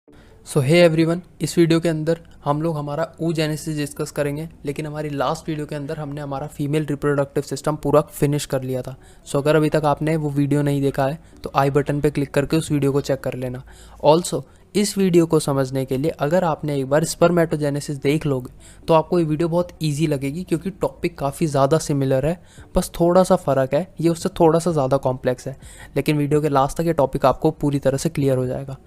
सो hey everyone, इस video के अंदर हम लोग हमारा oogenesis डिस्कस करेंगे। लेकिन हमारी लास्ट वीडियो के अंदर हमने हमारा फीमेल रिप्रोडक्टिव सिस्टम पूरा फिनिश कर लिया था। सो अगर अभी तक आपने वो वीडियो नहीं देखा है तो आई बटन पे क्लिक करके उस वीडियो को चेक कर लेना। ऑल्सो इस वीडियो को समझने के लिए अगर आपने एक बार स्पर्मेटोजेनेसिस देख लोगे तो आपको ये वीडियो बहुत ईजी लगेगी, क्योंकि टॉपिक काफ़ी ज़्यादा सिमिलर है, बस थोड़ा सा फ़र्क है, ये उससे थोड़ा सा ज़्यादा कॉम्प्लेक्स है। लेकिन वीडियो के लास्ट तक ये टॉपिक आपको पूरी तरह से क्लियर हो जाएगा।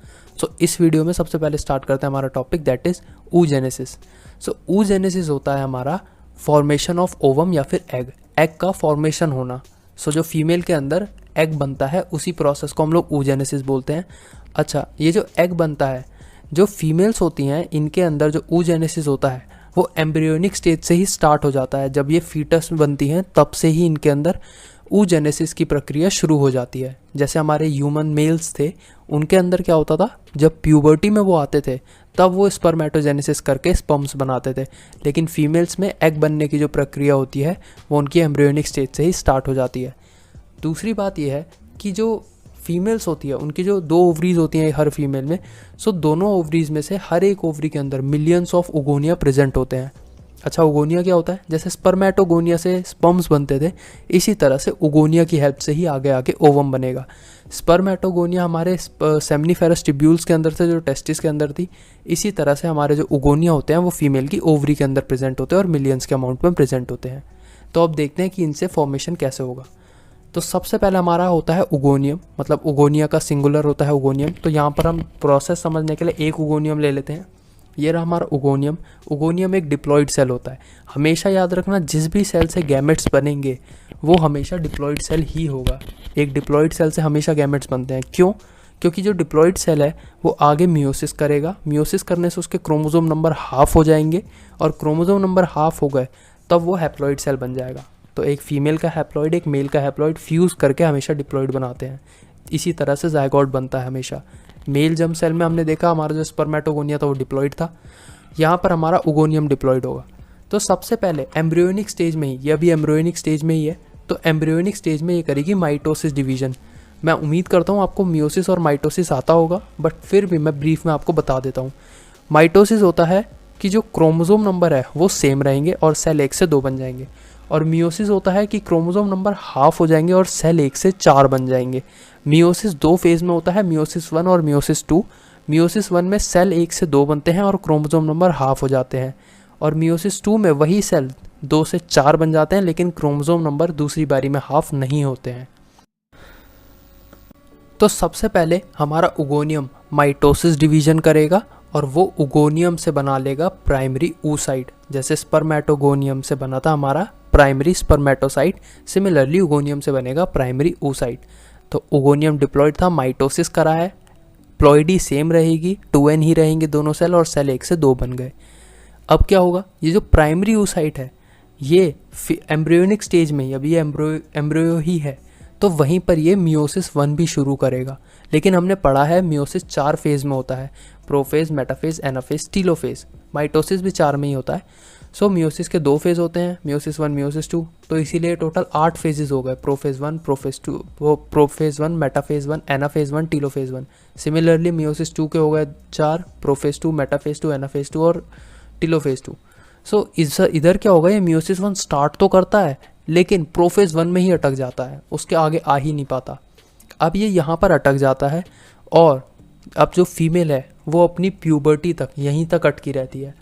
सो इस वीडियो में सबसे पहले स्टार्ट करते हैं हमारा topic, that is oogenesis। So oogenesis होता है हमारा फॉर्मेशन ऑफ ओवम या फिर एग का फॉर्मेशन होना। सो जो फीमेल के अंदर एग बनता है उसी प्रोसेस को हम लोग oogenesis बोलते हैं। अच्छा, ये जो एग बनता है, जो फीमेल्स होती हैं इनके अंदर जो oogenesis होता है वो एम्ब्रियोनिक स्टेज से ही स्टार्ट हो जाता है। जब ये फीटस बनती हैं तब से ही इनके अंदर oogenesis की प्रक्रिया शुरू हो जाती है। जैसे हमारे ह्यूमन मेल्स थे, उनके अंदर क्या होता था, जब प्यूबर्टी में वो आते थे तब वो स्पर्मेटोजेनेसिस करके स्पर्म्स बनाते थे। लेकिन फीमेल्स में एग बनने की जो प्रक्रिया होती है वो उनकी एम्ब्रियोनिक स्टेज से ही स्टार्ट हो जाती है। दूसरी बात यह है कि जो फीमेल्स होती है उनकी जो 2 ओवरीज होती हैं हर फीमेल में, सो दोनों ओवरीज में से हर एक ओवरी के अंदर मिलियंस ऑफ ओगोनिया प्रेजेंट होते हैं। अच्छा, ओगोनिया क्या होता है? जैसे स्पर्मेटोगोनिया से स्पर्म्स बनते थे, इसी तरह से ओगोनिया की हेल्प से ही आगे आगे ओवम बनेगा। स्पर्मेटोगोनिया हमारे सेमनीफेरस ट्यूब्यूल्स के अंदर थे, जो टेस्टिस के अंदर थी। इसी तरह से हमारे जो ओगोनिया होते हैं वो फीमेल की ओवरी के अंदर प्रेजेंट होते हैं और मिलियंस के अमाउंट में प्रेजेंट होते हैं। तो अब देखते हैं कि इनसे फॉर्मेशन कैसे होगा। तो सबसे पहले हमारा होता है ओगोनियम, मतलब ओगोनिया का सिंगुलर होता है ओगोनियम। तो यहाँ पर हम प्रोसेस समझने के लिए एक ओगोनियम ले लेते हैं। ये रहा हमारा ओगोनियम। ओगोनियम एक डिप्लॉइड सेल होता है। हमेशा याद रखना, जिस भी सेल से गैमेट्स बनेंगे वो हमेशा डिप्लॉइड सेल ही होगा। एक डिप्लॉइड सेल से हमेशा गैमेट्स बनते हैं। क्यों? क्योंकि जो डिप्लॉइड सेल है वो आगे मियोसिस करेगा। मियोसिस करने से उसके क्रोमोसोम नंबर हाफ हो जाएंगे, और क्रोमोसोम नंबर हाफ हो गए तब वो हैप्लॉइड सेल बन जाएगा। तो एक फीमेल का हैप्लॉइड एक मेल का हैप्लॉइड फ्यूज़ करके हमेशा डिप्लॉइड बनाते हैं। इसी तरह से जायगोट बनता है हमेशा। मेल जर्म सेल में हमने देखा हमारा जो स्पर्मेटोगोनिया था वो डिप्लॉइड था। यहाँ पर हमारा ओगोनियम डिप्लॉइड होगा। तो सबसे पहले एम्ब्रियोनिक स्टेज में ही, ये अभी एम्ब्रियोनिक स्टेज में ही है, तो एम्ब्रियोनिक स्टेज में ये करेगी माइटोसिस डिवीजन। मैं उम्मीद करता हूँ आपको मियोसिस और माइटोसिस आता होगा, बट फिर भी मैं ब्रीफ में आपको बता देता हूँ। माइटोसिस होता है कि जो क्रोमोसोम नंबर है वो सेम रहेंगे और सेल 1 से 2 बन जाएंगे। और मियोसिस होता है कि क्रोमोसोम नंबर हाफ हो जाएंगे और सेल 1 से 4 बन जाएंगे। मियोसिस 2 फेज में होता है, मियोसिस 1 और मियोसिस 2। मियोसिस 1 में सेल 1 से 2 बनते हैं और क्रोमोसोम नंबर हाफ हो जाते हैं। और मियोसिस 2 में वही सेल 2 से 4 बन जाते हैं, लेकिन क्रोमोसोम नंबर दूसरी बारी में हाफ नहीं होते हैं। तो सबसे पहले हमारा ओगोनियम माइटोसिस डिवीजन करेगा और वो ओगोनियम से बना लेगा प्राइमरी oocyte। जैसे स्पर्मेटोगोनियम से बना था हमारा प्राइमरी स्पर्मेटोसाइट, सिमिलरली ओगोनियम से बनेगा प्राइमरी oocyte। तो ओगोनियम डिप्लॉइड था, माइटोसिस करा है, प्लॉइडी सेम रहेगी, 2n ही रहेंगे दोनों सेल, और सेल 1 से 2 बन गए। अब क्या होगा, ये जो प्राइमरी oocyte है ये एम्ब्रियोनिक स्टेज में ही, अभी ये एम्ब्रियो ही है, तो वहीं पर ये मियोसिस 1 भी शुरू करेगा। लेकिन हमने पढ़ा है मियोसिस 4 फेज में होता है, prophase, metaphase, anaphase, telophase. Mitosis भी 4 में ही होता है। सो मियोसिस के 2 फेज होते हैं, मियोसिस 1, मियोसिस 2। तो इसीलिए टोटल 8 फेजेस हो गए, prophase 1, prophase 2, prophase 1, metaphase 1, anaphase 1, telophase 1। Similarly meiosis 2 के हो गए 4, प्रोफेज 2, मेटाफेज 2, एनाफेज 2 और टीलोफेज 2। सो इधर क्या होगा, ये मियोसिस 1 स्टार्ट तो करता है लेकिन प्रोफेज 1 में ही अटक जाता है, उसके आगे आ ही नहीं पाता। अब ये यहाँ पर अटक जाता है और अब जो फीमेल है वो अपनी प्यूबर्टी तक यहीं तक अटकी रहती है।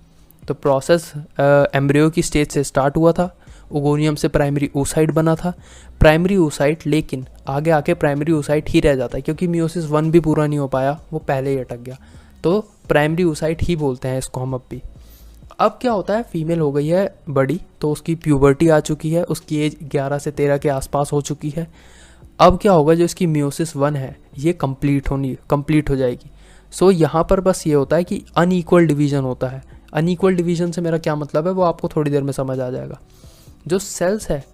तो प्रोसेस एम्ब्रियो की स्टेज से स्टार्ट हुआ था, ओगोनियम से प्राइमरी oocyte बना था, प्राइमरी oocyte, लेकिन आगे आके प्राइमरी oocyte ही रह जाता है क्योंकि मियोसिस 1 भी पूरा नहीं हो पाया, वो पहले ही अटक गया। तो प्राइमरी oocyte ही बोलते हैं इसको हम अब भी। अब क्या होता है, फीमेल हो गई है बड़ी, तो उसकी प्यूबर्टी आ चुकी है, उसकी एज 11 से 13 के आसपास हो चुकी है। अब क्या होगा, जो इसकी मियोसिस 1 है ये कंप्लीट हो जाएगी। सो यहाँ पर बस ये होता है कि अनइक्वल डिवीजन होता है। अनइक्वल डिवीजन से मेरा क्या मतलब है वो आपको थोड़ी देर में समझ आ जाएगा। जो सेल्स है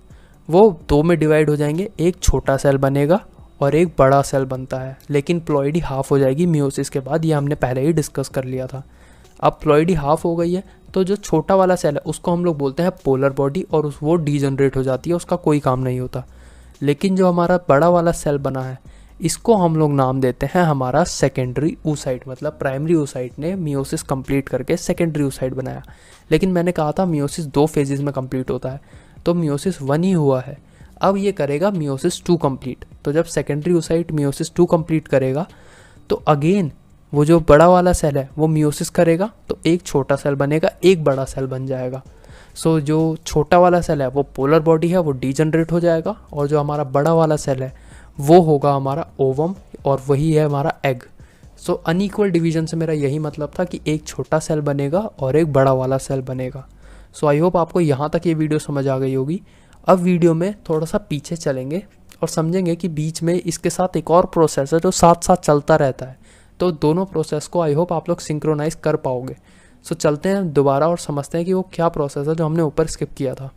वो 2 में डिवाइड हो जाएंगे, एक छोटा सेल बनेगा और एक बड़ा सेल बनता है, लेकिन प्लॉइडी हाफ हो जाएगी मियोसिस के बाद, ये हमने पहले ही डिस्कस कर लिया था। अब प्लॉइडी हाफ हो गई है तो जो छोटा वाला सेल है उसको हम लोग बोलते हैं पोलर बॉडी, और वो डीजनरेट हो जाती है, उसका कोई काम नहीं होता। लेकिन जो हमारा बड़ा वाला सेल बना है इसको हम लोग नाम देते हैं हमारा सेकेंडरी oocyte। मतलब प्राइमरी oocyte ने मियोसिस कंप्लीट करके सेकेंडरी oocyte बनाया। लेकिन मैंने कहा था मियोसिस 2 फेजेस में कंप्लीट होता है, तो मियोसिस 1 ही हुआ है। अब ये करेगा मियोसिस 2 कंप्लीट। तो जब सेकेंडरी oocyte मियोसिस 2 कंप्लीट करेगा तो अगेन वो जो बड़ा वाला सेल है वो मियोसिस करेगा, तो एक छोटा सेल बनेगा, एक बड़ा सेल बन जाएगा। सो जो छोटा वाला सेल है वो पोलर बॉडी है, वो डीजनरेट हो जाएगा, और जो हमारा बड़ा वाला सेल है वो होगा हमारा ओवम, और वही है हमारा एग। सो अनइक्वल डिवीजन से मेरा यही मतलब था कि एक छोटा सेल बनेगा और एक बड़ा वाला सेल बनेगा। सो आई होप आपको यहाँ तक ये वीडियो समझ आ गई होगी। अब वीडियो में थोड़ा सा पीछे चलेंगे और समझेंगे कि बीच में इसके साथ एक और प्रोसेस है जो साथ साथ चलता रहता है। तो दोनों प्रोसेस को आई होप आप लोग सिंक्रोनाइज कर पाओगे। सो चलते हैं दोबारा और समझते हैं कि वो क्या प्रोसेस है जो हमने ऊपर स्किप किया था।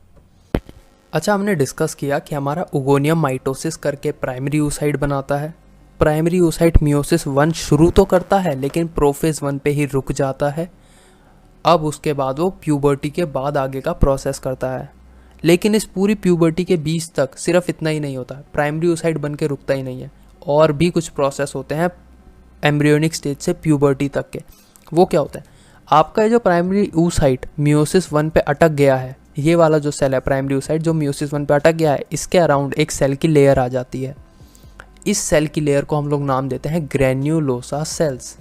अच्छा, हमने डिस्कस किया कि हमारा उगोनियम माइटोसिस करके प्राइमरी oocyte बनाता है। प्राइमरी oocyte मियोसिस 1 शुरू तो करता है लेकिन प्रोफेज 1 पे ही रुक जाता है। अब उसके बाद वो प्यूबर्टी के बाद आगे का प्रोसेस करता है। लेकिन इस पूरी प्यूबर्टी के बीच तक सिर्फ इतना ही नहीं होता है, प्राइमरी oocyte बन के रुकता ही नहीं है, और भी कुछ प्रोसेस होते हैं एम्ब्रियोनिक स्टेज से प्यूबर्टी तक के। वो क्या होता है, आपका ये जो प्राइमरी oocyte मियोसिस 1 पे अटक गया है, ये वाला जो सेल है प्राइमरी oocyte जो मियोसिस 1 पे अटक गया है, इसके अराउंड एक सेल की लेयर आ जाती है। इस सेल की लेयर को हम लोग नाम देते हैं ग्रेन्युलोसा सेल्स।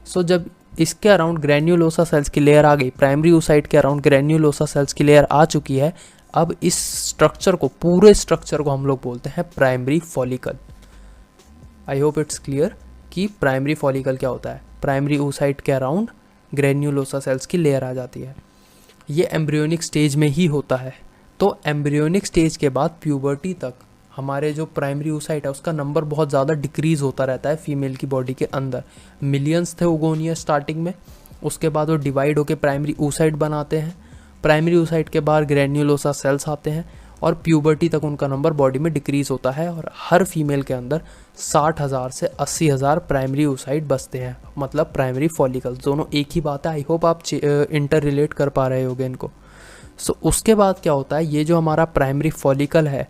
सो जब इसके अराउंड ग्रेन्युलोसा सेल्स की लेयर आ गई, प्राइमरी oocyte के अराउंड ग्रेन्युलोसा सेल्स की लेयर आ चुकी है, अब इस स्ट्रक्चर को, पूरे स्ट्रक्चर को हम लोग बोलते हैं primary follicle. I hope it's clear कि प्राइमरी फॉलिकल क्या होता है। प्राइमरी oocyte के अराउंड ग्रेन्युलोसा सेल्स की लेयर आ जाती है। ये एम्ब्रियोनिक स्टेज में ही होता है। तो एम्ब्रियोनिक स्टेज के बाद प्यूबर्टी तक हमारे जो प्राइमरी oocyte है उसका नंबर बहुत ज़्यादा डिक्रीज़ होता रहता है फीमेल की बॉडी के अंदर। मिलियंस थे उगोनिया स्टार्टिंग में, उसके बाद वो डिवाइड होकर प्राइमरी oocyte बनाते हैं। प्राइमरी oocyte के बाद ग्रेन्युलोसा सेल्स आते हैं और प्यूबर्टी तक उनका नंबर बॉडी में डिक्रीज़ होता है, और हर फीमेल के अंदर 60,000 से 80,000 प्राइमरी oocyte बसते हैं, मतलब प्राइमरी फॉलिकल। दोनों एक ही बात है। आई होप आप इंटर रिलेट कर पा रहे होगे इनको। सो उसके बाद क्या होता है, ये जो हमारा प्राइमरी फॉलिकल है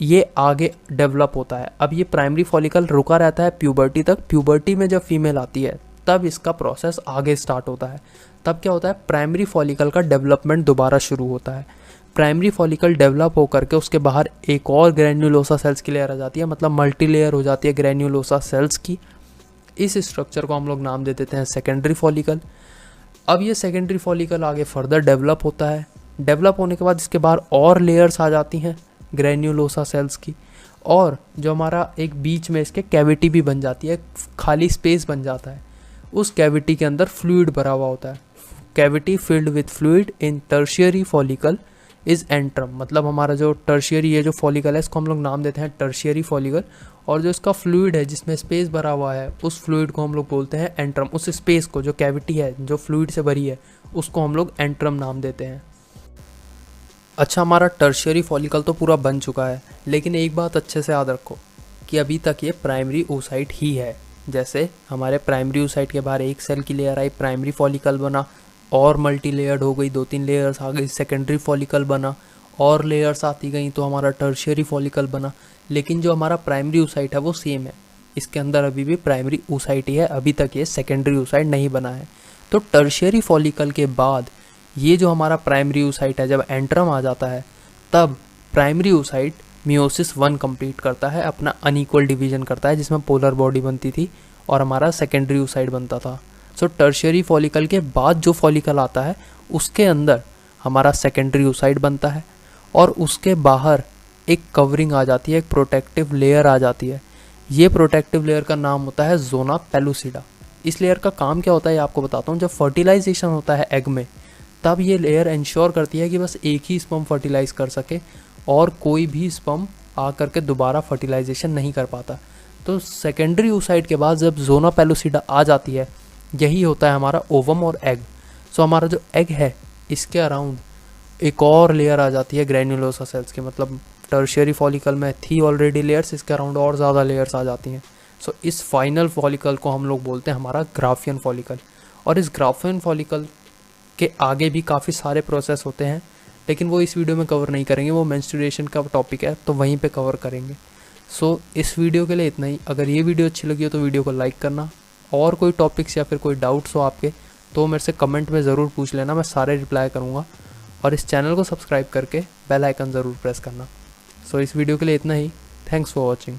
ये आगे डेवलप होता है। अब ये प्राइमरी फॉलिकल रुका रहता है प्यूबर्टी तक। प्यूबर्टी में जब फीमेल आती है तब इसका प्रोसेस आगे स्टार्ट होता है। तब क्या होता है, प्राइमरी फॉलिकल का डेवलपमेंट दोबारा शुरू होता है। प्राइमरी फॉलिकल डेवलप होकर के उसके बाहर एक और ग्रेन्युलोसा सेल्स की लेयर आ जाती है, मतलब मल्टी लेयर हो जाती है ग्रेन्युलोसा सेल्स की। इस स्ट्रक्चर को हम लोग नाम दे देते हैं सेकेंडरी फॉलिकल। अब ये सेकेंडरी फॉलिकल आगे फर्दर डेवलप होता है। डेवलप होने के बाद इसके बाहर और लेयर्स आ जाती हैं ग्रेन्युलोसा सेल्स की, और जो हमारा एक बीच में इसके कैविटी भी बन जाती है, खाली स्पेस बन जाता है। उस कैविटी के अंदर फ्लूइड भरा हुआ होता है। Cavity filled with fluid in tertiary follicle is antrum. मतलब हमारा जो टर्शियरी ये जो फॉलिकल है इसको हम लोग नाम देते हैं टर्शियरी फॉलिकल, और जो इसका फ्लूइड है जिसमें स्पेस भरा हुआ है उस फ्लूइड को हम लोग बोलते हैं एंट्रम। उस स्पेस को, जो कैविटी है जो फ्लूइड से भरी है, उसको हम लोग एंट्रम नाम देते हैं। अच्छा, हमारा टर्शियरी फॉलिकल तो पूरा बन चुका है, लेकिन एक बात अच्छे से याद रखो कि अभी तक ये प्राइमरी oocyte ही है। जैसे हमारे प्राइमरी oocyte के बाहर एक सेल की लेयर आई, प्राइमरी फॉलिकल बना, और मल्टी लेयर्ड हो गई, 2-3 लेयर्स आ गई, सेकेंडरी फॉलिकल बना, और लेयर्स आती गई तो हमारा टर्शियरी फॉलिकल बना। लेकिन जो हमारा प्राइमरी oocyte है वो सेम है, इसके अंदर अभी भी प्राइमरी oocyte ही है, अभी तक ये सेकेंडरी oocyte नहीं बना है। तो टर्शियरी फॉलिकल के बाद ये जो हमारा प्राइमरी oocyte है, जब एंट्रम आ जाता है तब प्राइमरी oocyte मियोसिस 1 कंप्लीट करता है, अपना अनइक्वल डिवीजन करता है जिसमें पोलर बॉडी बनती थी और हमारा सेकेंडरी oocyte बनता था। सो टर्शियरी फॉलिकल के बाद जो फॉलिकल आता है उसके अंदर हमारा सेकेंडरी oocyte बनता है, और उसके बाहर एक कवरिंग आ जाती है, एक प्रोटेक्टिव लेयर आ जाती है। ये प्रोटेक्टिव लेयर का नाम होता है जोना पेलुसिडा। इस लेयर का काम क्या होता है ये आपको बताता हूँ। जब फर्टिलाइजेशन होता है एग में, तब ये लेयर इंश्योर करती है कि बस एक ही स्पर्म फर्टिलाइज कर सके और कोई भी स्पर्म आ करके दोबारा फर्टिलाइजेशन नहीं कर पाता। तो सेकेंडरी oocyte के बाद जब जोना पेलुसिडा आ जाती है, यही होता है हमारा ओवम और एग। सो हमारा जो एग है इसके अराउंड एक और लेयर आ जाती है ग्रेन्युलोसा सेल्स की, मतलब टर्शियरी फॉलिकल में थी ऑलरेडी लेयर्स, इसके अराउंड और ज़्यादा लेयर्स आ जाती हैं। सो इस फाइनल फॉलिकल को हम लोग बोलते हैं हमारा ग्राफियन फॉलिकल। और इस ग्राफियन फॉलिकल के आगे भी काफ़ी सारे प्रोसेस होते हैं, लेकिन वो इस वीडियो में कवर नहीं करेंगे, वो मेंस्ट्रुएशन का टॉपिक है तो वहीं पे कवर करेंगे। सो इस वीडियो के लिए इतना ही। अगर ये वीडियो अच्छी लगी हो तो वीडियो को लाइक करना, और कोई टॉपिक्स या फिर कोई डाउट्स हो आपके तो मेरे से कमेंट में ज़रूर पूछ लेना, मैं सारे रिप्लाई करूँगा। और इस चैनल को सब्सक्राइब करके बेल आइकन ज़रूर प्रेस करना। सो इस वीडियो के लिए इतना ही। Thanks for watching.